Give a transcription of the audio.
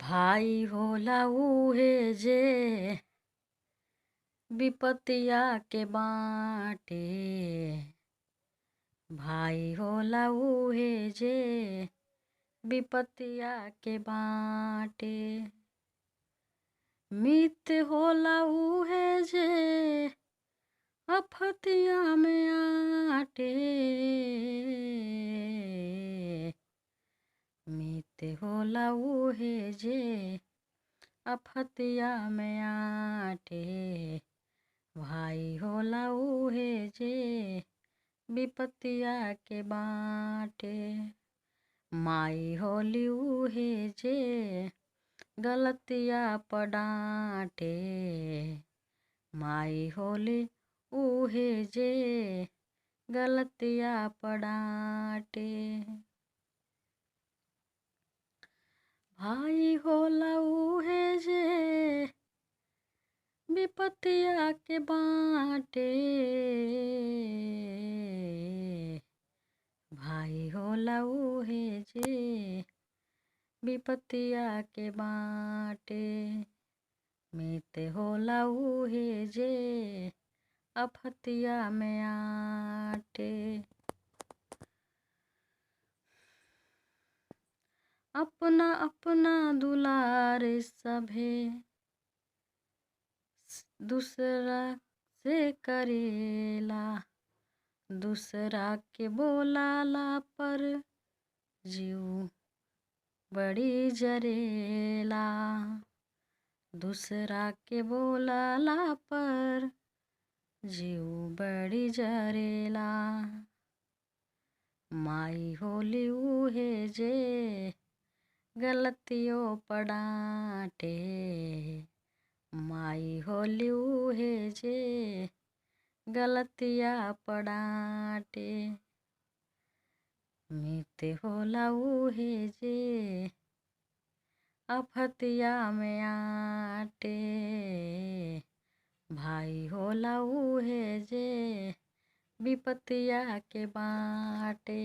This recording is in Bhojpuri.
भाई होला उहे जे विपतिया के बाटे। भाई होला उहे जे विपतिया के बाटे। मित्र होला उहे जे आफतिया में आटे। मित्र होला उहे जे आफतिया में आटे। भाई होला उहे जे विपतिया के बाटे। माई होली उहे जे गलतिया पर डांटे। माई होली उहे जे गलतिया पर डांटे। भाई होला उहे जे विपतिया के बाटे। भाई होला उहे जे विपतिया के बाटे। मित्र होला उहे जे आफतिया में आटे। अपना अपना दुलार सभे दूसरा से करेला। दूसरा के बोलाला पर जीव बड़ी जरेला। दूसरा के बोलाला पर जीव बड़ी जरेला। माई होली उहे जे गलतियों पर डांटे। माई होली उहे जे गलतिया पर डांटे। मित्र होला उहे जे आफतिया में आटे। भाई होला उहे जे विपतिया के बाटे।